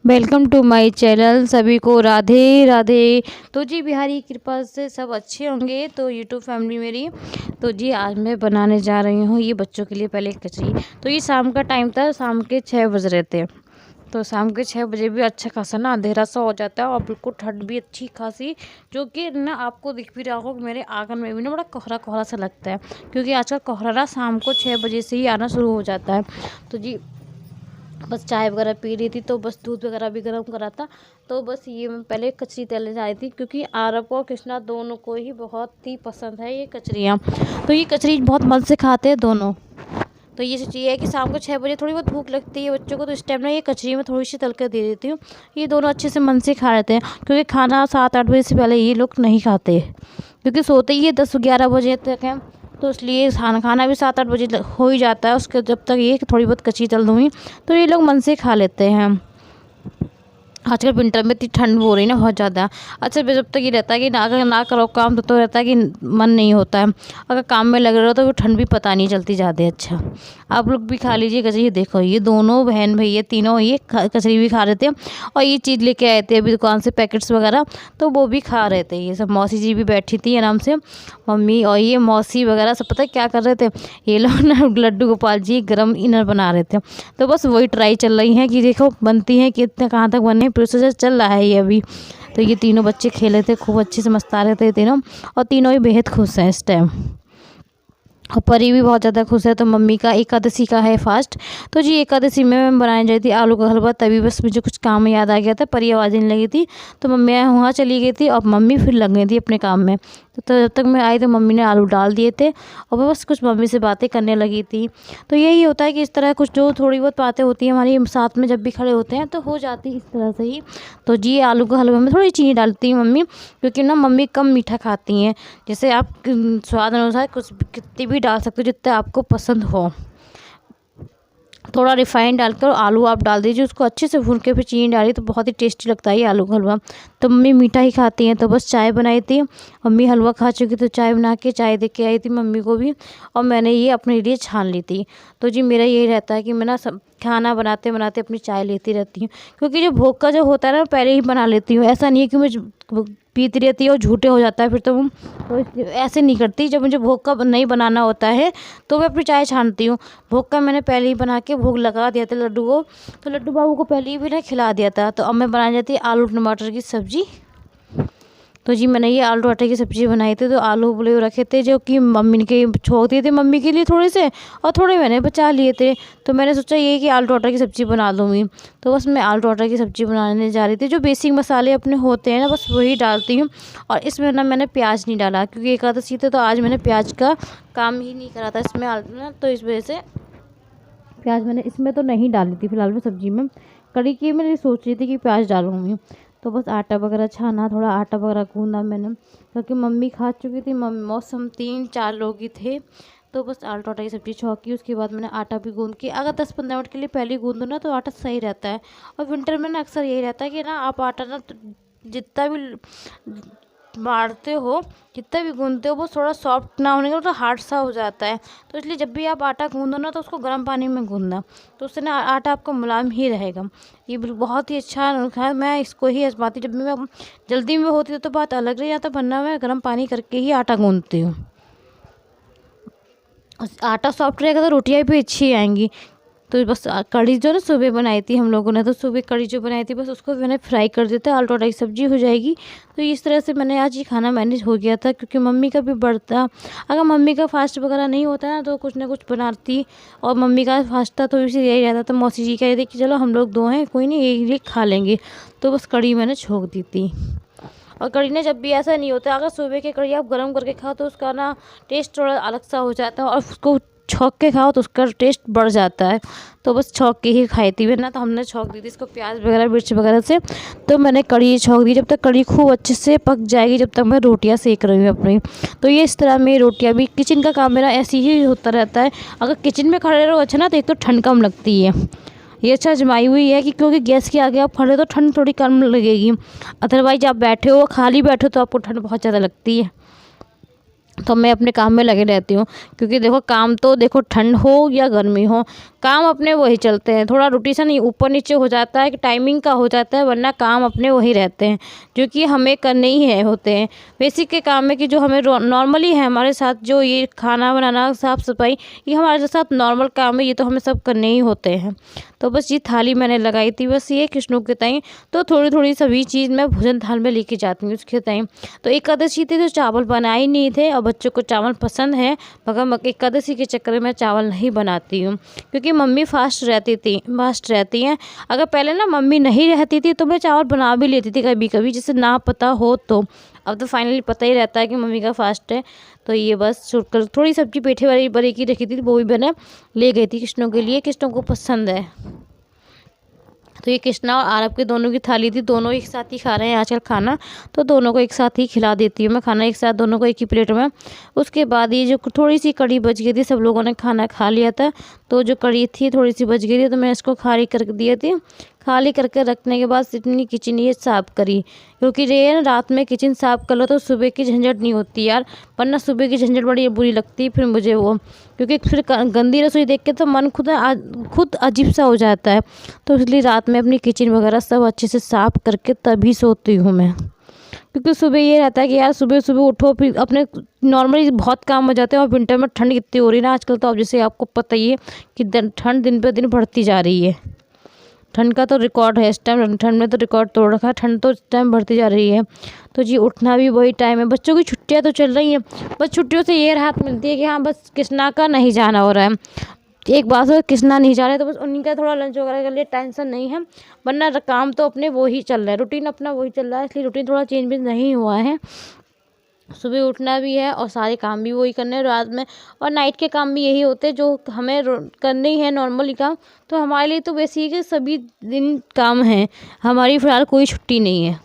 Welcome to my channel. सभी को राधे राधे। तो जी बिहारी की कृपा से सब अच्छे होंगे। तो यूट्यूब फैमिली मेरी, तो जी आज मैं बनाने जा रही हूँ ये बच्चों के लिए पहले कचरी। तो ये शाम का टाइम था, शाम के 6 बज रहे थे। तो शाम के 6 बजे भी अच्छा खासा ना अंधेरा सा हो जाता है और बिल्कुल ठंड भी अच्छी खासी, जो कि ना आपको दिख भी रहा होगा। मेरे आंगन में भी ना बड़ा कोहरा कोहरा सा लगता है, क्योंकि आजकल कोहरा ना शाम को 6 बजे से ही आना शुरू हो जाता है। तो जी बस चाय वगैरह पी रही थी, तो बस दूध वगैरह भी गर्म करा था। तो बस ये मैं पहले कचरी तलने जा रही थी, क्योंकि आरब और कृष्णा दोनों को ही बहुत ही पसंद है ये कचरियाँ। तो ये कचरी बहुत मन से खाते हैं दोनों। तो ये सोचिए है कि शाम को 6 बजे थोड़ी बहुत भूख लगती है बच्चों को, तो इस टाइम ना ये कचरी में थोड़ी सी तल कर दे देती हूँ। ये दोनों अच्छे से मन से खा लेते हैं, क्योंकि खाना 7-8 बजे से पहले ये लोग नहीं खाते, क्योंकि सोते ही 10-11 बजे तक हैं। तो इसलिए खाना भी 7-8 बजे हो ही जाता है। उसके जब तक ये थोड़ी बहुत कच्ची तल दूँगी तो ये लोग मन से खा लेते हैं। आजकल विंटर में इतनी ठंड हो रही है ना, बहुत ज़्यादा। अच्छा, जब तक ये रहता है कि ना अगर ना करो काम तो रहता है कि मन नहीं होता है। अगर काम में लगे रहो तो वो ठंड भी पता नहीं चलती ज़्यादा। अच्छा, आप लोग भी खा लीजिए कचरी। देखो ये दोनों बहन भैया तीनों ये कचरी भी खा रहे थे, और ये चीज़ लेके आए थे अभी दुकान से, पैकेट्स वगैरह, तो वो भी खा रहे थे। ये सब मौसी जी भी बैठी थी आराम से, मम्मी और ये मौसी वगैरह सब। पता है क्या कर रहे थे ये लोग ना? लड्डू गोपाल जी गरम इनर बना रहे थे। तो बस वही ट्राई चल रही है कि देखो बनती है कि इतने कहाँ तक बने, प्रोसेस चल रहा है ये अभी। तो ये तीनों बच्चे खेले थे खूब अच्छे से, मस्ता रहे थे तीनों, और तीनों ही बेहद खुश हैं इस टाइम। और परी भी बहुत ज़्यादा खुश है। तो मम्मी का एकादशी का है फास्ट। तो जी एकादशी में मैं बनाने जा रही थी आलू का हलवा, तभी बस मुझे कुछ काम याद आ गया था। परी आवाज़ देने लगी थी, तो मम्मी वहाँ चली गई थी और मम्मी फिर लग गई थी अपने काम में। तो जब तक मैं आई तो मम्मी ने आलू डाल दिए थे, और मैं बस कुछ मम्मी से बातें करने लगी थी। तो यही होता है कि इस तरह कुछ जो थोड़ी बहुत बातें होती हैं हमारी साथ में, जब भी खड़े होते हैं तो हो जाती इस तरह से ही। तो जी आलू का हलवा में थोड़ी चीनी डालती है मम्मी, क्योंकि ना मम्मी कम मीठा खाती हैं। जैसे आप स्वाद अनुसार कुछ कितनी भी डाल सकते हो, जितना आपको पसंद हो। थोड़ा रिफाइंड डालकर आलू आप डाल दीजिए, उसको अच्छे से भून के फिर चीनी डालिए, तो बहुत ही टेस्टी लगता है ये आलू का हलवा। तो मम्मी मीठा ही खाती हैं, तो बस चाय बनाई थी। मम्मी हलवा खा चुकी तो चाय बना के चाय दे के आई थी मम्मी को भी, और मैंने ये अपने लिए छान ली थी। तो जी मेरा यही रहता है कि मैं ना सब खाना बनाते बनाते अपनी चाय लेती रहती हूँ, क्योंकि जो भोग का जो होता है ना पहले ही बना लेती हूँ। ऐसा नहीं है कि मैं पीती रहती है और झूठे हो जाता है फिर तो। तो ऐसे नहीं करती। जब मुझे भोग का नहीं बनाना होता है तो मैं अपनी चाय छानती हूँ। भोग का मैंने पहले ही बना के भोग लगा दिया था लड्डू को, तो लड्डू बाबू को पहले ही भी ना खिला दिया था। तो अब मैं बनाने जाती आलू टमाटर की सब्ज़ी। तो जी मैंने ये आलू आटे की सब्ज़ी बनाई थी। तो आलू उबले हुए रखे थे, जो कि मम्मी ने के छोड़ दिए थे मम्मी के लिए थोड़े से, और थोड़े मैंने बचा लिए थे। तो मैंने सोचा ये कि आलू टमाटर की सब्ज़ी बना लूँगी। तो बस मैं आलू टमाटर की सब्ज़ी बनाने जा रही थी। जो बेसिक मसाले अपने होते हैं ना, बस वही डालती हूँ। और इसमें ना मैंने प्याज नहीं डाला, क्योंकि एकादशी थी, तो आज मैंने प्याज का काम ही नहीं करा था इसमें ना, तो इस वजह से प्याज मैंने इसमें तो नहीं डाली थी फिलहाल में सब्ज़ी में। कड़ी की मैंने सोच रही थी कि प्याज डालूँगी। तो बस आटा वगैरह छाना, थोड़ा आटा वगैरह गूंदा मैंने, क्योंकि मम्मी खा चुकी थी। मौसम 3-4 लोग ही थे। तो बस आलू टमाटर की सब्ज़ी छौंकी, उसके बाद मैंने आटा भी गूंद के, अगर 10-15 मिनट के लिए पहले गूंद दो ना तो आटा सही रहता है। और विंटर में ना अक्सर यही रहता है कि ना आप आटा ना जितना भी मारते हो, जितना भी गूंदते हो, वो थोड़ा सॉफ्ट ना होने का तो हार्ड सा हो जाता है। तो इसलिए जब भी आप आटा गूंदो ना तो उसको गर्म पानी में गूंदना, तो उससे ना आटा आपका मुलायम ही रहेगा। ये बहुत ही अच्छा नुस्खा है। मैं इसको ही आजमाती, जब भी मैं जल्दी में होती है तो बात अलग रही जाता, वरना मैं गर्म पानी करके ही आटा गूंदती हूँ। आटा सॉफ्ट रहेगा तो रोटियाँ भी अच्छी आएंगी। तो बस कढ़ी जो ना सुबह बनाई थी हम लोगों ने, तो सुबह कढ़ी जो बनाई थी बस उसको मैंने फ्राई कर देते, आलू टमाटर की सब्ज़ी हो जाएगी। तो इस तरह से मैंने आज ये खाना मैनेज हो गया था, क्योंकि मम्मी का भी बढ़ता, अगर मम्मी का फास्ट वगैरह नहीं होता ना तो कुछ ना कुछ बनाती, और मम्मी का फास्ट था तो इसी यही रहता। तो मौसी जी कह रही थी कि चलो हम लोग 2 हैं, कोई नहीं एक खा लेंगे। तो बस कढ़ी मैंने छोंक दी थी। और कढ़ी ने जब भी ऐसा नहीं होता, अगर सुबह की कढ़ी आप गर्म करके खाओ तो उसका ना टेस्ट थोड़ा अलग सा हो जाता है, और उसको छौंक के खाओ तो उसका टेस्ट बढ़ जाता है। तो बस छौंक के ही खाई थी वरना, तो हमने छौंक दी थी इसको प्याज वगैरह मिर्च वगैरह से। तो मैंने कढ़ी छौंक दी, जब तक कढ़ी खूब अच्छे से पक जाएगी जब तक मैं रोटियां सेक रही हूँ अपनी। तो ये इस तरह मेरी रोटियां भी, किचन का काम मेरा ऐसे ही होता रहता है। अगर किचन में खड़े रहो अच्छा ना, तो एक तो ठंड कम लगती है, ये अच्छा आजमाई हुई है कि क्योंकि गैस के आगे आप खड़े तो ठंड थोड़ी कम लगेगी। अदरवाइज आप बैठे हो खाली बैठे हो तो आपको ठंड बहुत ज़्यादा लगती है। तो मैं अपने काम में लगे रहती हूँ, क्योंकि देखो काम तो देखो ठंड हो या गर्मी हो, काम अपने वही चलते हैं। थोड़ा रोटेशन ऊपर नीचे हो जाता है कि टाइमिंग का हो जाता है, वरना काम अपने वही रहते हैं जो कि हमें करने ही है होते हैं। बेसिक के काम है कि जो हमें नॉर्मली है हमारे साथ, जो ये खाना बनाना, साफ़ सफाई, ये हमारे साथ नॉर्मल काम है, ये तो हमें सब करने ही होते हैं। तो बस ये थाली मैंने लगाई थी, बस ये कृष्णों के ताई। तो थोड़ी थोड़ी सभी चीज़ मैं भोजन थाल में लेके जाती हूँ उसके ताई। तो एकादशी थी तो चावल बनाए नहीं थे, और बच्चों को चावल पसंद है, मगर एकादशी के चक्कर में मैं चावल नहीं बनाती हूँ, क्योंकि मम्मी फास्ट रहती हैं। अगर पहले ना मम्मी नहीं रहती थी तो मैं चावल बना भी लेती थी कभी कभी, जिसे ना पता हो तो। अब तो फाइनली पता ही रहता है कि मम्मी का फास्ट है। तो ये बस छुटकर थोड़ी सब्जी पेठे वाली बड़ी की रखी थी, वो भी मैंने ले गई थी कृष्णों के लिए, कृष्णों को पसंद है। तो ये कृष्णा और आरव के दोनों की थाली थी, दोनों एक साथ ही खा रहे हैं आजकल खाना, तो दोनों को एक साथ ही खिला देती हूँ मैं खाना, एक साथ दोनों को एक ही प्लेट में। उसके बाद ये जो थोड़ी सी कड़ी बच गई थी, सब लोगों ने खाना खा लिया था, तो जो कड़ी थी थोड़ी सी बच गई थी, तो मैं इसको खाली कर दिया थी। खाली करके रखने के बाद इतनी किचन ये साफ़ करी, क्योंकि ये ना रात में किचन साफ़ कर लो तो सुबह की झंझट नहीं होती यार, वरना सुबह की झंझट बड़ी बुरी लगती है फिर मुझे वो, क्योंकि फिर गंदी रसोई देख के तो मन खुद अजीब सा हो जाता है। तो इसलिए रात में अपनी किचन वगैरह सब अच्छे से साफ़ करके तभी सोती हूँ मैं, क्योंकि सुबह ये रहता है कि यार सुबह सुबह उठो, फिर अपने नॉर्मली बहुत काम हो जाते हैं, और विंटर में ठंड कितनी हो रही है ना आजकल, तो अब जैसे आपको पता ही है कि ठंड दिन पे दिन बढ़ती जा रही है। ठंड का तो रिकॉर्ड है इस टाइम, ठंड में तो रिकॉर्ड तोड़ रखा है, ठंड तो इस टाइम बढ़ती जा रही है। तो जी उठना भी वही टाइम है। बच्चों की छुट्टियां तो चल रही हैं, बस छुट्टियों से ये राहत मिलती है कि हाँ बस कृष्णा का नहीं जाना हो रहा है। एक बात है, कृष्णा नहीं जा रहे तो बस उन्हीं का थोड़ा लंच वगैरह के लिए टेंशन नहीं है, वरना काम तो अपने वही चल रहा है, रूटीन अपना वही चल रहा है, इसलिए रूटीन थोड़ा चेंज भी नहीं हुआ है। सुबह उठना भी है और सारे काम भी वही करने हैं रात में, और नाइट के काम भी यही होते हैं जो हमें करने ही है नॉर्मली काम। तो हमारे लिए तो बेसिक है, सभी दिन काम है, हमारी फ़िलहाल कोई छुट्टी नहीं है।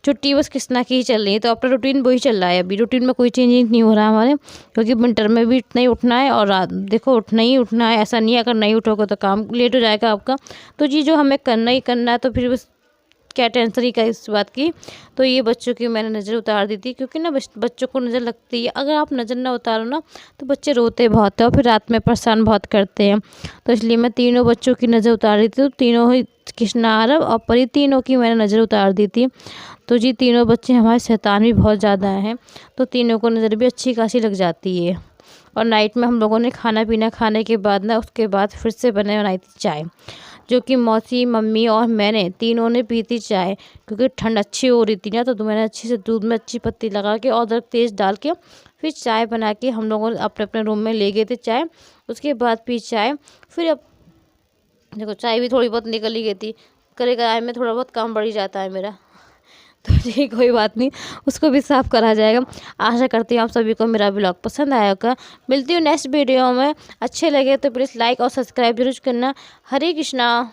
छुट्टी बस कृष्णा की ही चल रही है, तो अपना रूटीन वही चल रहा है, अभी रूटीन में कोई चेंजिंग नहीं हो रहा है हमारे, क्योंकि विंटर में भी इतना ही उठना है, और रात देखो उठना ही उठना है, ऐसा नहीं है अगर नहीं उठोगे तो काम लेट हो जाएगा आपका। तो जी जो हमें करना ही करना है, तो फिर बस क्या टेंशन ही का इस बात की। तो ये बच्चों की मैंने नज़र उतार दी थी, क्योंकि ना बच्चों को नज़र लगती है, अगर आप नज़र ना उतारो ना तो बच्चे रोते बहुत है, और फिर रात में परेशान बहुत करते हैं। तो इसलिए मैं तीनों बच्चों की नज़र उतार दी थी, तो तीनों ही कृष्णा, आरव और परी, तीनों की मैंने नज़र उतार दी थी। तो जी तीनों बच्चे हमारे शैतान भी बहुत ज़्यादा हैं, तो तीनों को नज़र भी अच्छी खासी लग जाती है। और नाइट में हम लोगों ने खाना पीना खाने के बाद ना, उसके बाद फिर से बनाई थी चाय, जो कि मौसी, मम्मी और मैंने तीनों ने पी थी चाय, क्योंकि ठंड अच्छी हो रही थी ना, तो मैंने अच्छे से दूध में अच्छी पत्ती लगा के और अदरक तेज़ डाल के फिर चाय बना के हम लोगों अपने अपने रूम में ले गए थे चाय। उसके बाद पी चाय, फिर अब देखो चाय भी थोड़ी बहुत निकल ही गई थी, करे कराए में थोड़ा बहुत काम बढ़ ही जाता है मेरा। तो जी कोई बात नहीं, उसको भी साफ़ करा जाएगा। आशा करती हूँ आप सभी को मेरा ब्लॉग पसंद आया होगा। मिलती हूँ नेक्स्ट वीडियो में, अच्छे लगे तो प्लीज़ लाइक और सब्सक्राइब जरूर करना। हरे कृष्णा।